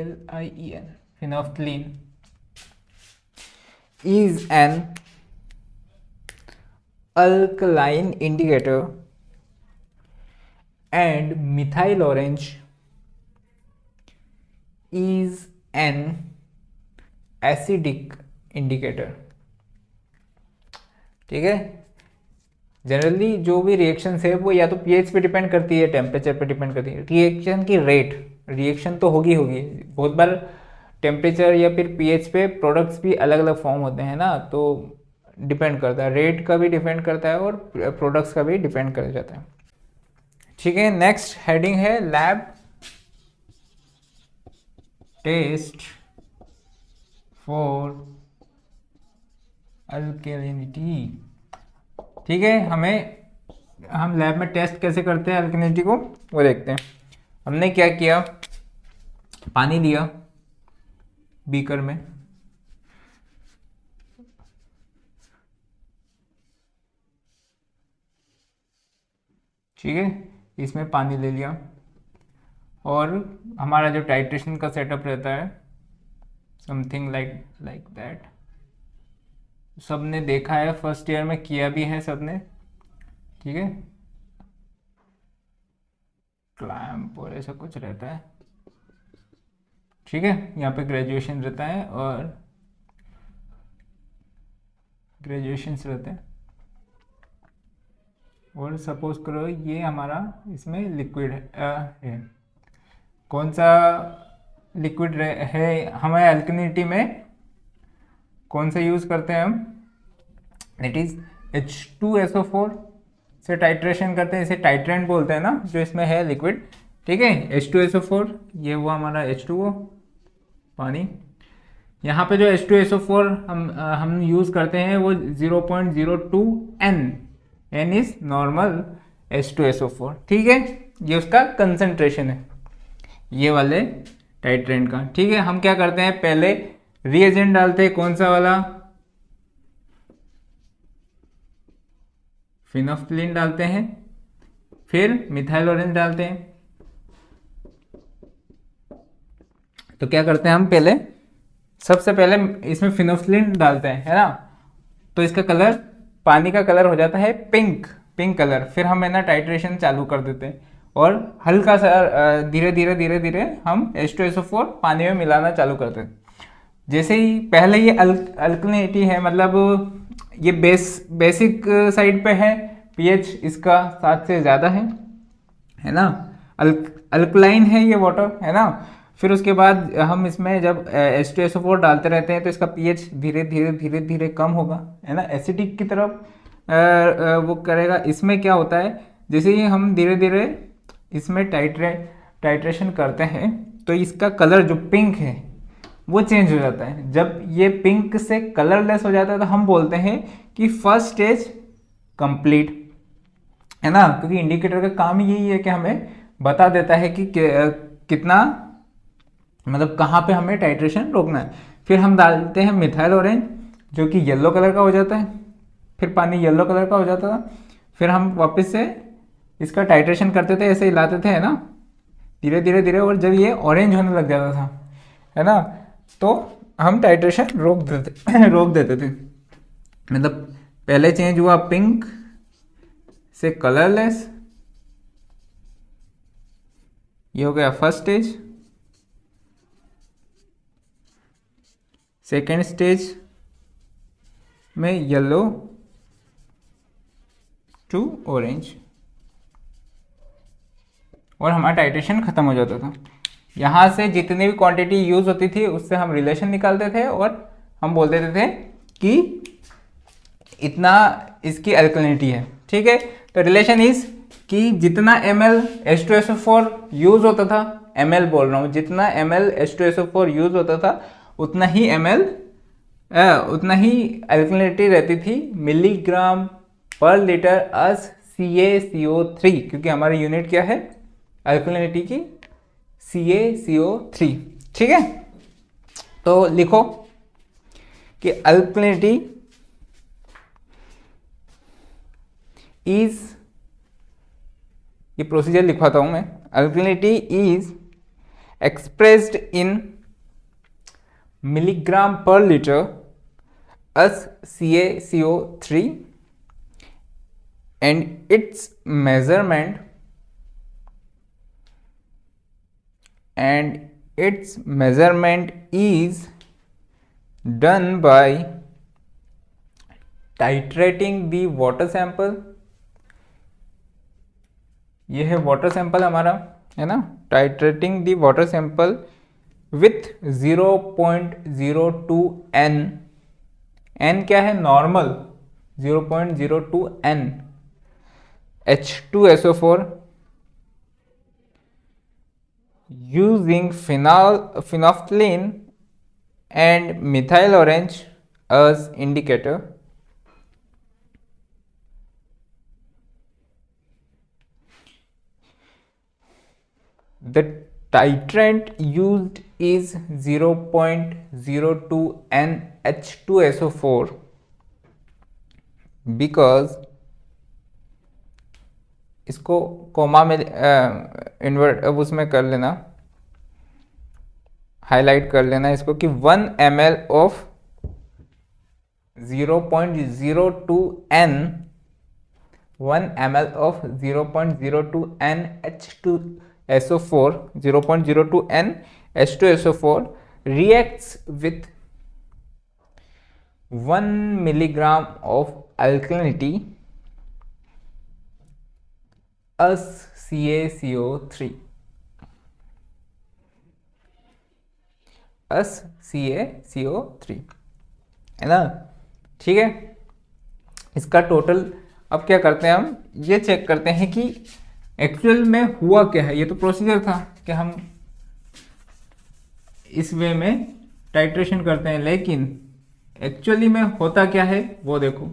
PHENOLPHTHALIEN, phenolphthalein is an alkaline indicator, and methyl orange is an acidic indicator, ठीक है। Generally जो भी रिएक्शंस है वो या तो पीएच पे डिपेंड करती है, टेम्परेचर पे डिपेंड करती है, रिएक्शन की रेट, रिएक्शन तो होगी बहुत बार टेम्परेचर या फिर पीएच पे प्रोडक्ट्स भी अलग अलग फॉर्म होते हैं ना, तो डिपेंड करता है, रेट का भी डिपेंड करता है और प्रोडक्ट्स का भी डिपेंड कर जाता है, ठीक है। नेक्स्ट हेडिंग है लैब टेस्ट फॉर अल्कलिनिटी, ठीक है। हम लैब में टेस्ट कैसे करते हैं अल्कलिनिटी को वो देखते हैं। हमने क्या किया, पानी लिया बीकर में, ठीक है, इसमें पानी ले लिया, और हमारा जो टाइट्रेशन का सेटअप रहता है समथिंग लाइक दैट, सबने देखा है, फर्स्ट ईयर में किया भी है सबने, ठीक है, क्लैंप और ऐसा कुछ रहता है। ठीक है, यहाँ पे ग्रेजुएशन रहता है और ग्रेजुएशंस रहते हैं। और सपोज करो ये हमारा इसमें लिक्विड है। कौन सा लिक्विड है हमारे अल्कनिटी में, कौन सा यूज़ करते हैं हम, इट इज़ H2SO4 से टाइट्रेशन करते हैं, इसे टाइट्रेंट बोलते हैं ना जो इसमें है लिक्विड। ठीक है, H2SO4 ये हुआ हमारा H2O पानी। यहाँ पे जो H2SO4 हम यूज़ करते हैं वो 0.02 N इज नॉर्मल H2SO4। ठीक है, ये उसका कंसंट्रेशन है ये वाले टाइट्रेंट का। ठीक है, हम क्या करते हैं, पहले रिएजेंट डालते हैं, कौन सा वाला, फिनोफ्थलीन डालते हैं, फिर मिथाइल ऑरेंज डालते हैं। तो क्या करते हैं हम, पहले सबसे पहले इसमें फिनोफ्थलीन डालते हैं, है ना, तो इसका कलर, पानी का कलर हो जाता है पिंक कलर। फिर हम है ना टाइट्रेशन चालू कर देते हैं और हल्का सा धीरे धीरे हम H2SO4 पानी में मिलाना चालू करते हैं। जैसे ही पहले ये अल्कलिनिटी है, मतलब ये बेसिक साइड पे है, pH इसका 7 से ज़्यादा है ना, अल्कलाइन है ये वाटर, है ना। फिर उसके बाद हम इसमें जब H2SO4 डालते रहते हैं तो इसका pH धीरे धीरे कम होगा, है ना, एसिडिक की तरफ वो करेगा। इसमें क्या होता है, जैसे ही हम धीरे धीरे इसमें टाइट्रेशन करते हैं तो इसका कलर जो पिंक है वो चेंज हो जाता है। जब ये पिंक से कलरलेस हो जाता है तो हम बोलते हैं कि फर्स्ट स्टेज कंप्लीट, है ना, क्योंकि इंडिकेटर का काम यही है कि हमें बता देता है कि कितना, मतलब कहाँ पे हमें टाइट्रेशन रोकना है। फिर हम डालते हैं मिथाइल ऑरेंज जो कि येलो कलर का हो जाता है, फिर पानी येलो कलर का हो जाता था। फिर हम वापस से इसका टाइट्रेशन करते थे, ऐसे हिलाते थे, है ना, धीरे धीरे, और जब ये ऑरेंज होने लग जाता था, है ना, तो हम टाइट्रेशन रोक देते थे। मतलब पहले चेंज हुआ पिंक से कलरलेस, ये हो गया फर्स्ट स्टेज। सेकेंड स्टेज में येलो टू ऑरेंज, और हमारा टाइट्रेशन खत्म हो जाता था। यहाँ से जितनी भी क्वांटिटी यूज होती थी उससे हम रिलेशन निकालते थे और हम बोल देते थे कि इतना इसकी अल्कलिनिटी है। ठीक है, तो रिलेशन इज कि जितना ml H2SO4 यूज होता था, ml बोल रहा हूँ, जितना ml H2SO4 यूज होता था उतना ही अल्कलिनिटी रहती थी milligram per litre as CaCO3, क्योंकि हमारी यूनिट क्या है अल्कलिनिटी की, CaCO3। ठीक है, तो लिखो कि अल्कलिनिटी इज, ये प्रोसीजर लिखवाता हूं मैं, alkalinity is expressed in milligram per litre as CaCO3 and its measurement is done by titrating the water sample। ये है वाटर सैंपल हमारा, है ना, titrating the water sample with 0.02 N। N क्या है, normal 0.02 N H2SO4 using phenolphthalein and methyl orange as indicator। The titrant used is 0.02 N H2SO4 because इसको coma में invert उसमें कर लेना, हाईलाइट कर लेना इसको कि 1 ml of 0.02 N 1 ml of 0.02 NH2SO4 0.02 NH2SO4 reacts with 1 milligram of alkalinity CaCO3 CaCO3 है ना। ठीक है, इसका टोटल अब क्या करते हैं, हम ये चेक करते हैं कि एक्चुअल में हुआ क्या है। ये तो प्रोसीजर था कि हम इस वे में टाइट्रेशन करते हैं, लेकिन एक्चुअली में होता क्या है वो देखो।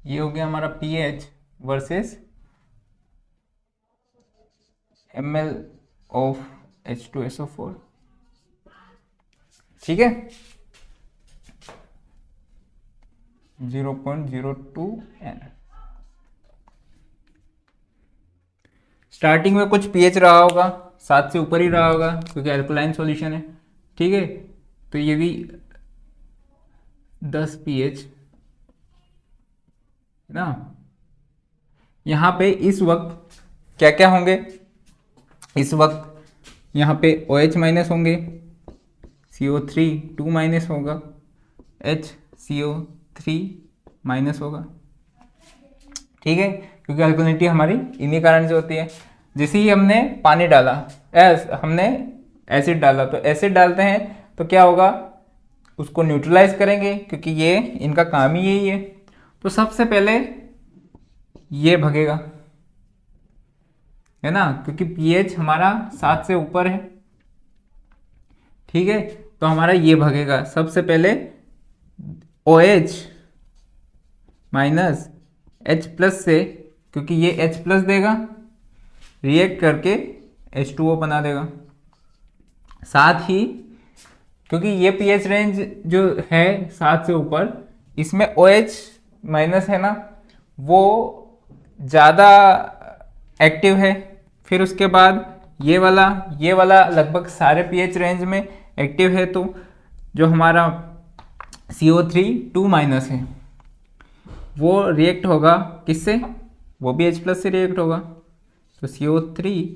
ये हो गया हमारा pH versus ml of H2SO4। ठीक है, 0.02 N। स्टार्टिंग में कुछ pH रहा होगा, 7 से ऊपर ही रहा होगा क्योंकि अल्कलाइन सॉल्यूशन है। ठीक है, तो ये भी 10 pH ना। यहाँ पे इस वक्त क्या क्या होंगे, इस वक्त यहाँ पे OH माइनस होंगे, CO3 2 माइनस होगा, HCO3 माइनस होगा। ठीक है, क्योंकि अल्कलिनिटी हमारी इन्हीं कारण से होती है। जैसे ही हमने पानी डाला, हमने एसिड डाला, तो एसिड डालते हैं तो क्या होगा, उसको न्यूट्रलाइज करेंगे क्योंकि ये इनका काम ही यही है। तो सबसे पहले ये भगेगा, है ना, क्योंकि pH हमारा 7 से ऊपर है। ठीक है, तो हमारा ये भगेगा सबसे पहले OH माइनस H प्लस से, क्योंकि ये H प्लस देगा, रिएक्ट करके H2O बना देगा। साथ ही क्योंकि ये pH रेंज जो है 7 से ऊपर, इसमें OH माइनस है ना, वो ज़्यादा एक्टिव है। फिर उसके बाद ये वाला लगभग सारे pH रेंज में एक्टिव है। तो जो हमारा CO3 2 माइनस है वो रिएक्ट होगा किससे, वो भी H प्लस से रिएक्ट होगा। तो CO3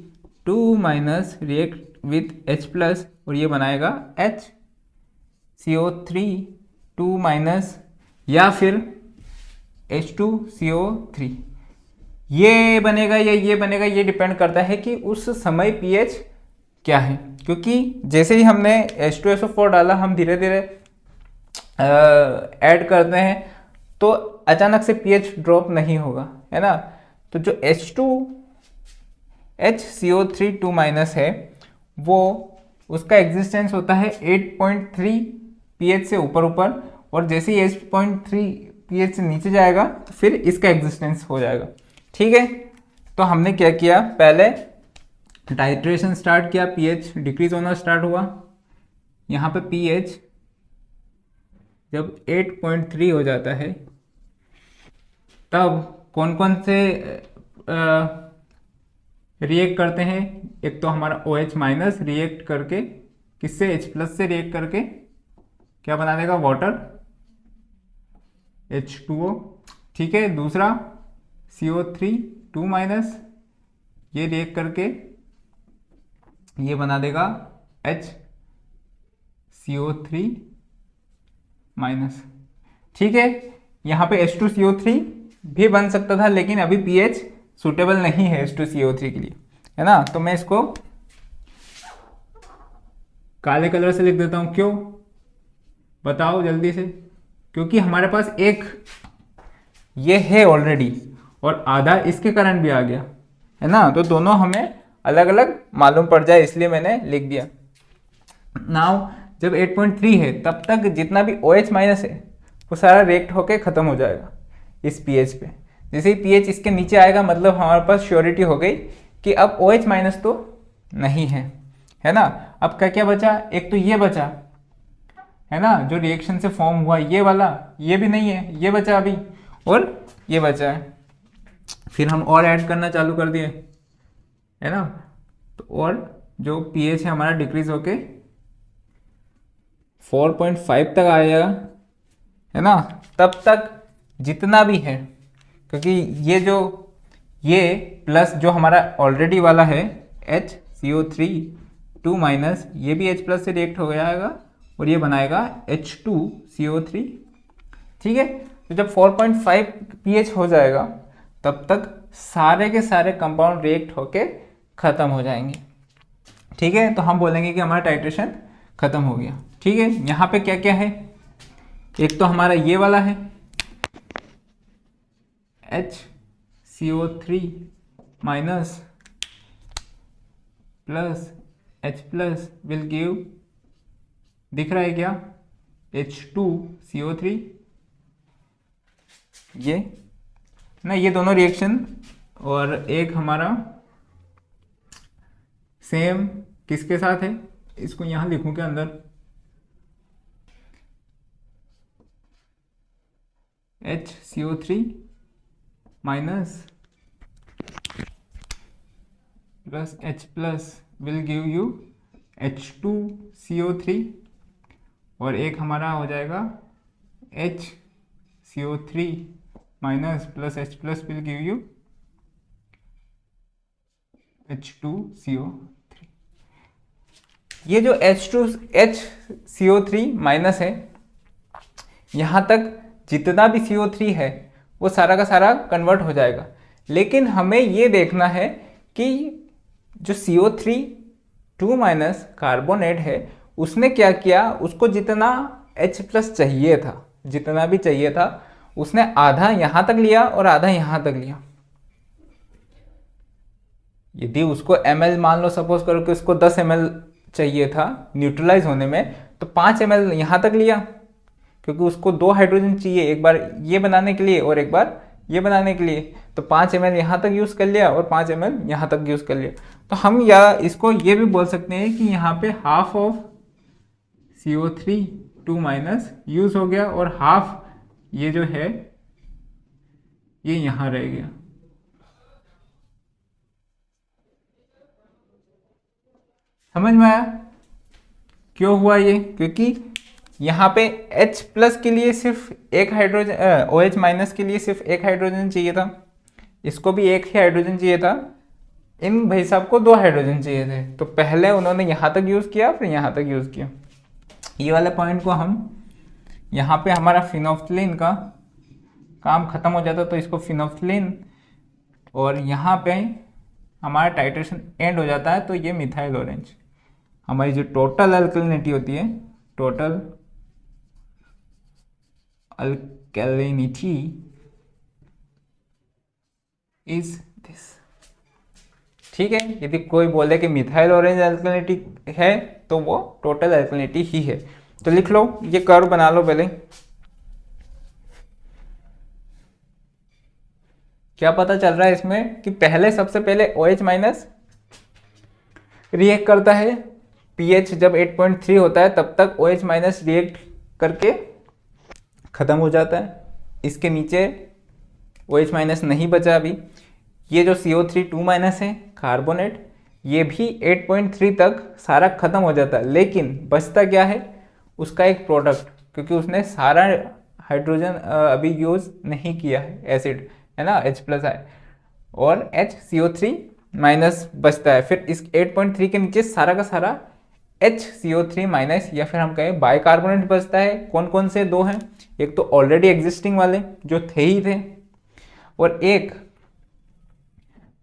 2 minus react with H plus और ये बनाएगा H CO3 2 माइनस या फिर H2CO3। ये बनेगा या ये बनेगा, ये डिपेंड करता है कि उस समय pH क्या है। क्योंकि जैसे ही हमने H2SO4 डाला, हम धीरे धीरे ऐड करते हैं तो अचानक से pH ड्रॉप नहीं होगा, है ना। तो जो HCO3 2 माइनस है वो, उसका एग्जिस्टेंस होता है 8.3 pH से ऊपर, और जैसे ही 8.3 pH से नीचे जाएगा तो फिर इसका एग्जिस्टेंस हो जाएगा। ठीक है, तो हमने क्या किया, पहले टाइट्रेशन स्टार्ट किया, pH डिक्रीज होना स्टार्ट हुआ। यहाँ पे pH जब 8.3 हो जाता है तब कौन कौन से रिएक्ट करते हैं। एक तो हमारा OH माइनस रिएक्ट करके किससे, H प्लस से रिएक्ट करके क्या बना देगा, वाटर H2O। ठीक है, दूसरा CO3 2 माइनस ये रिएक्ट करके ये बना देगा HCO3 माइनस। ठीक है, यहाँ पे H2CO3 भी बन सकता था, लेकिन अभी pH सूटेबल नहीं है H2CO3 के लिए, है ना। तो मैं इसको काले कलर से लिख देता हूँ। क्यों बताओ जल्दी से, क्योंकि हमारे पास एक ये है ऑलरेडी और आधा इसके कारण भी आ गया, है ना। तो दोनों हमें अलग अलग मालूम पड़ जाए इसलिए मैंने लिख दिया। नाउ जब 8.3 है तब तक जितना भी OH माइनस है वो सारा रिएक्ट होके ख़त्म हो जाएगा इस pH पे। जैसे ही pH इसके नीचे आएगा मतलब हमारे पास श्योरिटी हो गई कि अब OH माइनस तो नहीं है ना। अब क्या क्या बचा, एक तो ये बचा, है ना, जो रिएक्शन से फॉर्म हुआ ये वाला, ये भी नहीं है, ये बचा अभी, और ये बचा है। फिर हम और ऐड करना चालू कर दिए, है ना, तो और जो pH है हमारा डिक्रीज होके 4.5 तक आ जाएगा, है ना। तब तक जितना भी है, क्योंकि ये प्लस जो हमारा ऑलरेडी वाला है HCO3 2 माइनस, ये भी H प्लस से रिएक्ट हो जाएगा और ये बनाएगा H2CO3, ठीक है। तो जब 4.5 pH हो जाएगा तब तक सारे के सारे कंपाउंड रिएक्ट होके ख़त्म हो जाएंगे, ठीक है। तो हम बोलेंगे कि हमारा टाइट्रेशन ख़त्म हो गया, ठीक है। यहाँ पे क्या क्या है, एक तो हमारा ये वाला है HCO3 minus plus H plus will give, दिख रहा है क्या, H2CO3, ये ना, ये दोनों रिएक्शन। और एक हमारा सेम किसके साथ है, इसको यहां लिखूं क्या अंदर, HCO3 minus plus H plus will give you H2CO3, और एक हमारा हो जाएगा HCO3 minus plus H plus will give you H2CO3। ये जो HCO3 माइनस है, यहाँ तक जितना भी CO3 है वो सारा का सारा कन्वर्ट हो जाएगा, लेकिन हमें ये देखना है कि जो CO3 2 माइनस कार्बोनेट है उसने क्या किया, उसको जितना H प्लस चाहिए था, जितना भी चाहिए था, उसने आधा यहाँ तक लिया और आधा यहाँ तक लिया। यदि उसको ml मान लो, सपोज करो कि उसको 10 ml चाहिए था न्यूट्रलाइज होने में, तो 5 ml यहाँ तक लिया, क्योंकि उसको 2 हाइड्रोजन चाहिए, एक बार ये बनाने के लिए और एक बार ये बनाने के लिए, तो 5 ml यहाँ तक यूज़ कर लिया और 5 ml यहाँ तक यूज़ कर लिया। तो हम या इसको ये भी बोल सकते हैं कि यहाँ पे half of CO3 2 minus use हो गया और हाफ ये जो है ये यहाँ रह गया। समझ में आया क्यों हुआ ये, क्योंकि यहाँ पे H प्लस के लिए सिर्फ एक हाइड्रोजन, OH माइनस के लिए सिर्फ एक हाइड्रोजन चाहिए था, इसको भी एक ही हाइड्रोजन चाहिए था, इन भाई साहब को 2 हाइड्रोजन चाहिए थे, तो पहले उन्होंने यहाँ तक यूज़ किया फिर यहाँ तक यूज़ किया। ये वाले पॉइंट को हम यहाँ पे हमारा फिनोफ्थलीन का काम ख़त्म हो जाता, तो इसको फिनोफ्थलीन, और यहाँ पे हमारा टाइट्रेशन एंड हो जाता है, तो ये मिथाइल ऑरेंज, हमारी जो टोटल अल्कलिनिटी होती है, टोटल अल्कलिनिटी इज दिस, ठीक है। यदि कोई बोले कि मिथाइल ऑरेंज अल्कलिनिटी है तो वो टोटल अल्कलिनिटी ही है। तो लिख लो, ये कर्व बना लो पहले। क्या पता चल रहा है इसमें कि पहले सबसे पहले OH माइनस रिएक्ट करता है, pH जब 8.3 होता है तब तक OH माइनस रिएक्ट करके ख़त्म हो जाता है। इसके नीचे OH माइनस नहीं बचा अभी। ये जो CO3 2 माइनस है कार्बोनेट, ये भी 8.3 तक सारा ख़त्म हो जाता है, लेकिन बचता क्या है, उसका एक प्रोडक्ट, क्योंकि उसने सारा हाइड्रोजन अभी यूज़ नहीं किया है, एसिड है ना, H प्लस है, और HCO3 माइनस बचता है। फिर इस 8.3 के नीचे सारा का सारा HCO3 माइनस, या फिर हम कहें बाइकार्बोनेट बचता है। कौन कौन से 2 हैं, एक तो ऑलरेडी एग्जिस्टिंग वाले जो थे ही थे, और एक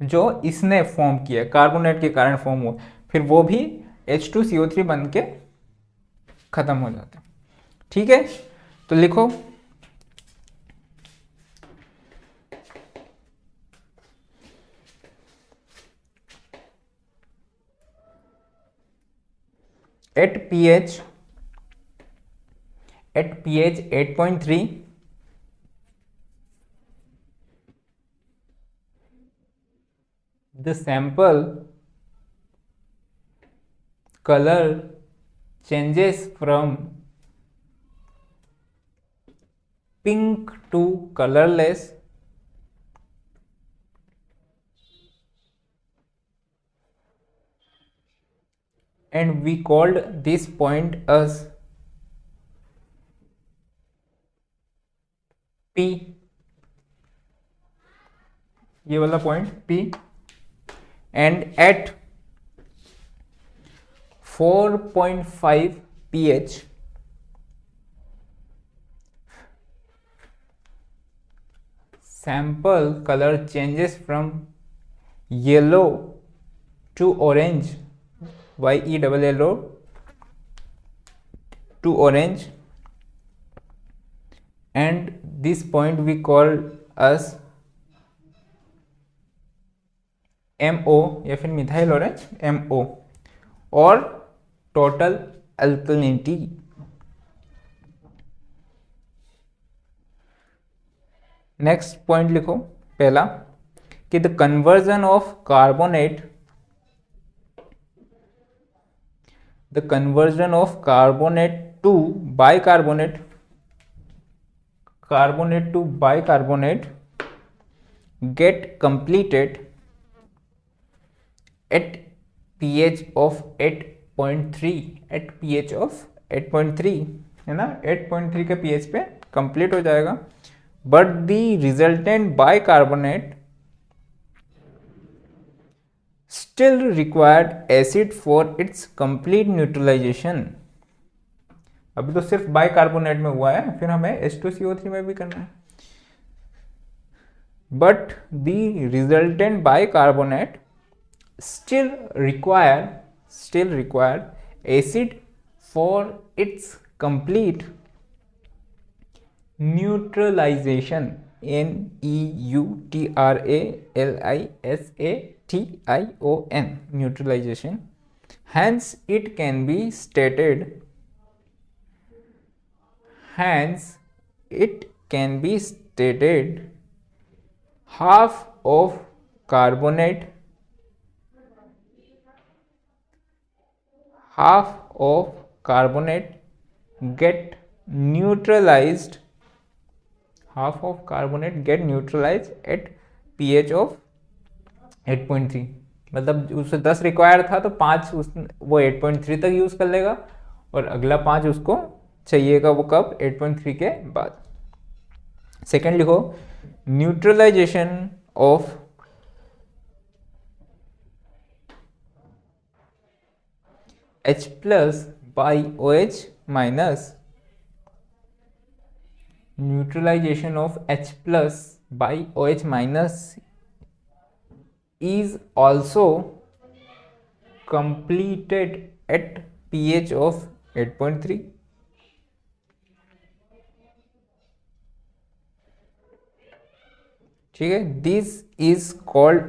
जो इसने फॉर्म किया कार्बोनेट के कारण फॉर्म हुआ, फिर वो भी H2CO3 बन के खत्म हो जाता है, ठीक है। तो लिखो, at pH 8.3 the sample color changes from pink to colorless and we called this point as P, ये वाला point P, and at 4.5 pH sample color changes from yellow to orange, YELLO to orange, and this point we call as MO या फिर methyl orange MO और total alkalinity. Next point लिखो पहला कि the conversion of carbonate to bicarbonate to bicarbonate get completed at pH of 8.3 at pH of 8.3 है ना, 8.3 के pH पे कंप्लीट हो जाएगा। But the resultant bicarbonate still required acid for its complete neutralisation. अभी तो सिर्फ बाइकार्बोनेट में हुआ है, फिर हमें H2CO3 में भी करना है। But the resultant bicarbonate still require acid for its complete neutralization, neutralization, neutralization. Hence it can be stated half of carbonate get neutralized at pH of 8.3। मतलब उससे 10 रिक्वायर था तो 5 वो 8.3 तक यूज कर लेगा और अगला 5 उसको चाहिएगा वो कब, 8.3 के बाद। सेकेंड लिखो neutralisation of H plus by OH minus, neutralization of H plus by OH minus is also completed at pH of 8.3। ठीक है, this is called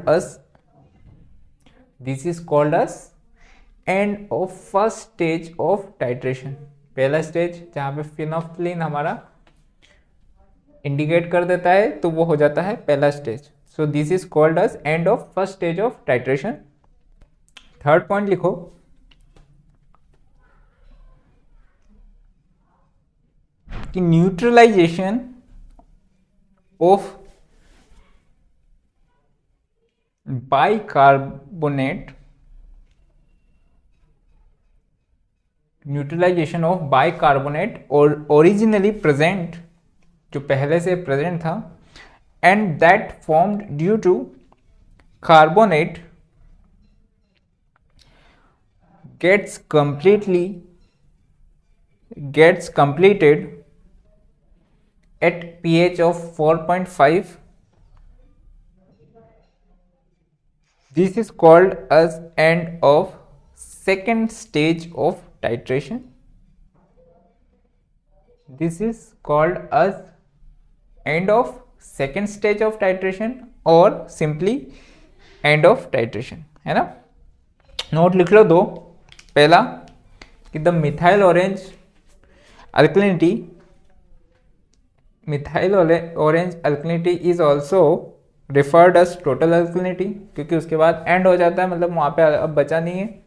as and of first stage of titration. पहला stage जहां पे phenolphthalein हमारा indicate कर देता है तो वो हो जाता है पहला stage. So this is called as end of first stage of titration. Third point लिखो कि न्यूट्रलाइजेशन ऑफ बाइकार्बोनेट और ओरिजिनली प्रेजेंट, जो पहले से प्रेजेंट था, and that formed due to carbonate gets completed at pH of 4.5. This is called as end of second stage of titration. This is called as end of second stage of titration or simply end of titration, है ना। Note लिख लो दो। पहला कि the methyl orange alkalinity is also referred as total alkalinity, क्योंकि उसके बाद and हो जाता है, मतलब वहाँ पे अब बचा नहीं है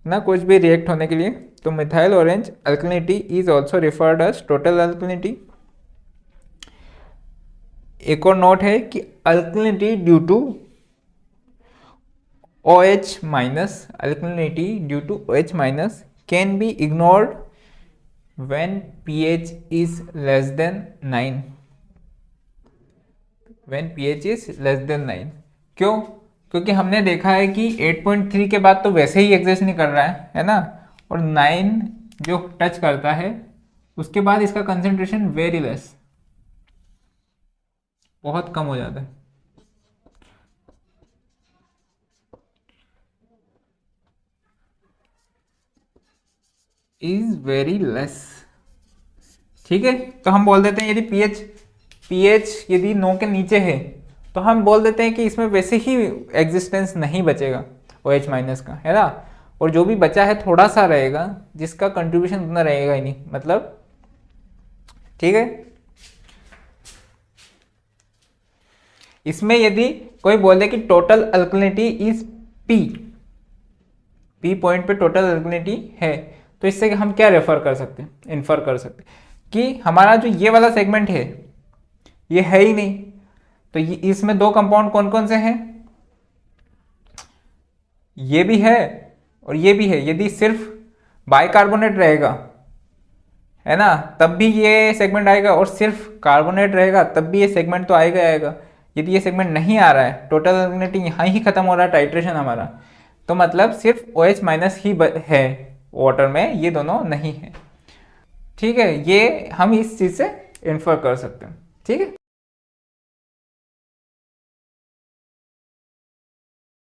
ना कुछ भी रिएक्ट होने के लिए। तो methyl orange alkalinity is also referred as total alkalinity. एक और नोट है कि alkalinity due to OH minus alkalinity due to OH minus can be ignored when pH is less than 9. When pH is less than 9. क्यों? क्योंकि हमने देखा है कि 8.3 के बाद तो वैसे ही एग्जिस्ट नहीं कर रहा है ना, और 9 जो टच करता है उसके बाद इसका कंसेंट्रेशन वेरी लेस, बहुत कम हो जाता है। Is very less. ठीक है, तो हम बोल देते हैं यदि पीएच यदि 9 के नीचे है तो हम बोल देते हैं कि इसमें वैसे ही एग्जिस्टेंस नहीं बचेगा OH माइनस का, है ना, और जो भी बचा है थोड़ा सा रहेगा जिसका कंट्रीब्यूशन उतना रहेगा ही नहीं, मतलब ठीक है। इसमें यदि कोई बोले कि total alkalinity is P point पे टोटल अल्कलिनिटी है, तो इससे हम क्या रेफर कर सकते हैं, इन्फर कर सकते हैं कि हमारा जो ये वाला सेगमेंट है ये है ही नहीं, तो ये इसमें दो कंपाउंड कौन कौन से हैं, ये भी है और ये भी है। यदि सिर्फ बाइकार्बोनेट रहेगा, है ना, तब भी ये सेगमेंट आएगा, और सिर्फ कार्बोनेट रहेगा तब भी ये सेगमेंट तो आएगा आएगा। यदि ये सेगमेंट नहीं आ रहा है, टोटल अल्कलिनिटी यहाँ ही खत्म हो रहा है टाइट्रेशन हमारा, तो मतलब सिर्फ OH माइनस ही है वाटर में, ये दोनों नहीं है। ठीक है, ये हम इस चीज़ से इन्फर कर सकते हैं। ठीक है।